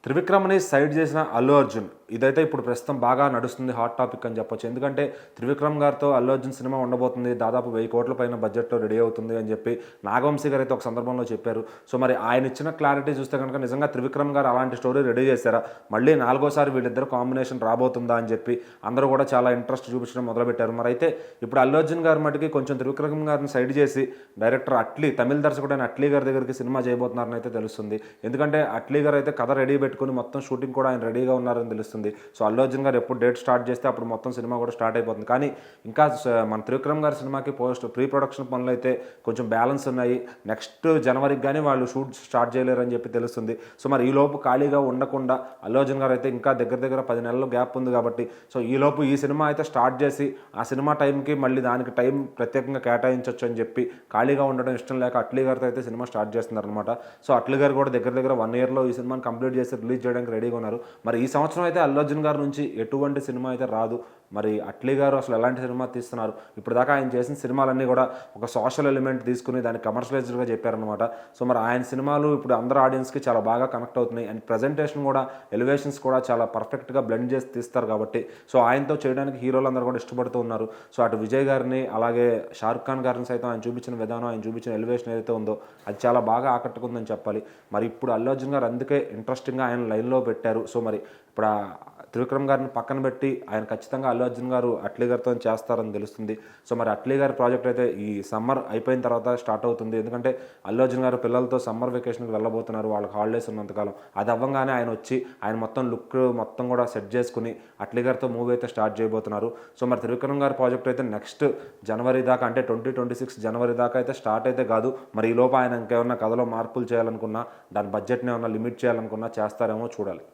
త్రివిక్రమ్ని side చేసిన అల్లు అర్జున్ ఇదైతే ఇప్పుడు ప్రస్తుతం బాగా నడుస్తుంది, హాట్ టాపిక్ అని చెప్పొచ్చు. ఎందుకంటే త్రివిక్రమ్ గారితో అల్లు అర్జున్ సినిమా ఉండబోతుంది, దాదాపు 1000 కోట్ల పైన బడ్జెట్లో రెడీ అవుతుంది అని చెప్పి నాగవంశీ గారు అయితే ఒక సందర్భంలో చెప్పారు. సో మరి ఆయన ఇచ్చిన క్లారిటీ చూస్తే కనుక నిజంగా త్రివిక్రమ్ గారు అలాంటి స్టోరీ రెడీ చేశారా, మళ్ళీ 4వసారి వీళ్ళిద్దరు కాంబినేషన్ రాబోతుందా అని చెప్పి అందరూ కూడా చాలా ఇంట్రెస్ట్ చూపించడం మొదలుపెట్టారు. మరి అయితే ఇప్పుడు అల్లు అర్జున్ గారి మటుకి కొంచెం త్రివిక్రమ్ గారిని సైడ్ చేసి డైరెక్టర్ అట్లీ, తమిళ దర్శకుడైన అట్లీ గారి దగ్గరికి సినిమా చేయబోతున్నారని అయితే తెలుస్తుంది. ఎందుకంటే అట్లీ గారు అయితే కథ రెడీ పెట్టుకుని మొత్తం షూటింగ్ కూడా ఆయన రెడీగా ఉన్నారని తెలుస్తుంది. సో అల్లు అర్జున్ గారు ఎప్పుడు డేట్ స్టార్ట్ చేస్తే అప్పుడు మొత్తం సినిమా కూడా స్టార్ట్ అయిపోతుంది. కానీ ఇంకా మన త్రివిక్రమ్ గారి సినిమాకి ప్రీ ప్రొడక్షన్ పనులు అయితే కొంచెం బ్యాలెన్స్ ఉన్నాయి. నెక్స్ట్ జనవరికి కానీ వాళ్ళు షూట్ స్టార్ట్ చేయలేరని చెప్పి తెలుస్తుంది. సో మరి ఈ లోపు ఖాళీగా ఉండకుండా అల్లు అర్జున్ గారు అయితే ఇంకా దగ్గర 10 నెలలు గ్యాప్ ఉంది కాబట్టి సో ఈ లోపు ఈ సినిమా అయితే స్టార్ట్ చేసి ఆ సినిమా టైంకి మళ్ళీ దానికి టైం ప్రత్యేకంగా కేటాయించవచ్చు అని చెప్పి ఖాళీగా ఉండడం ఇష్టం లేక అట్లీ గారితో అయితే సినిమా స్టార్ట్ చేస్తున్నారు అనమాట. సో అట్లీ గారు కూడా దగ్గర 1 ఇయర్లో ఈ సినిమాని కంప్లీట్ చేసి రిలీజ్ చేయడానికి రెడీగా ఉన్నారు. మరి ఈ సంవత్సరం అయితే అల్లు అర్జున్ గారి నుంచి ఎటువంటి సినిమా అయితే రాదు. మరి అట్లీ గారు అసలు ఎలాంటి సినిమా తీస్తున్నారు, ఇప్పుడు దాకా ఆయన చేసిన సినిమాలన్నీ కూడా ఒక సోషల్ ఎలిమెంట్ తీసుకుని దాన్ని కమర్షియలైజ్డ్గా చెప్పారనమాట. సో మరి ఆయన సినిమాలు ఇప్పుడు అందరు ఆడియన్స్కి చాలా బాగా కనెక్ట్ అవుతున్నాయి. అండ్ ప్రజెంటేషన్ కూడా, ఎలివేషన్స్ కూడా చాలా పర్ఫెక్ట్గా బ్లెండ్ చేసి తీస్తారు కాబట్టి సో ఆయనతో చేయడానికి హీరోలు అందరూ కూడా ఇష్టపడుతూ ఉన్నారు. సో అటు విజయ్ గారిని అలాగే షారుఖ్ ఖాన్ గారిని సైతం ఆయన చూపించిన విధానం, ఆయన చూపించిన ఎలివేషన్ ఏదైతే ఉందో అది చాలా బాగా ఆకట్టుకుందని చెప్పాలి. మరి ఇప్పుడు అల్లు అర్జున్ గారు అందుకే ఇంట్రెస్టింగ్గా ఆయన లైన్లో పెట్టారు. సో మరి ఇప్పుడు త్రివిక్రమ్ గారిని పక్కన పెట్టి ఆయన ఖచ్చితంగా అల్లు అర్జున్ గారు అట్లీ గారితో చేస్తారని తెలుస్తుంది. సో మరి అట్లీ గారి ప్రాజెక్ట్ అయితే ఈ సమ్మర్ అయిపోయిన తర్వాత స్టార్ట్ అవుతుంది. ఎందుకంటే అల్లు అర్జున్ గారు పిల్లలతో సమ్మర్ వెకేషన్కి వెళ్ళబోతున్నారు, వాళ్ళకి హాలిడేస్ ఉన్నంతకాలం. అది అవ్వగానే ఆయన వచ్చి ఆయన మొత్తం లుక్ మొత్తం కూడా సెట్ చేసుకుని అట్లీ గారితో మూవీ అయితే స్టార్ట్ చేయబోతున్నారు. సో మరి త్రివిక్రమ్ గారి ప్రాజెక్ట్ అయితే నెక్స్ట్ జనవరి దాకా, అంటే 2026 జనవరి దాకా అయితే స్టార్ట్ అయితే కాదు. మరి ఈ లోపు ఆయన ఇంకేమన్నా కథలో మార్పులు చేయాలనుకున్నా, దాని బడ్జెట్ని ఏమన్నా లిమిట్ చేయాలనుకున్నా చేస్తారేమో చూడాలి.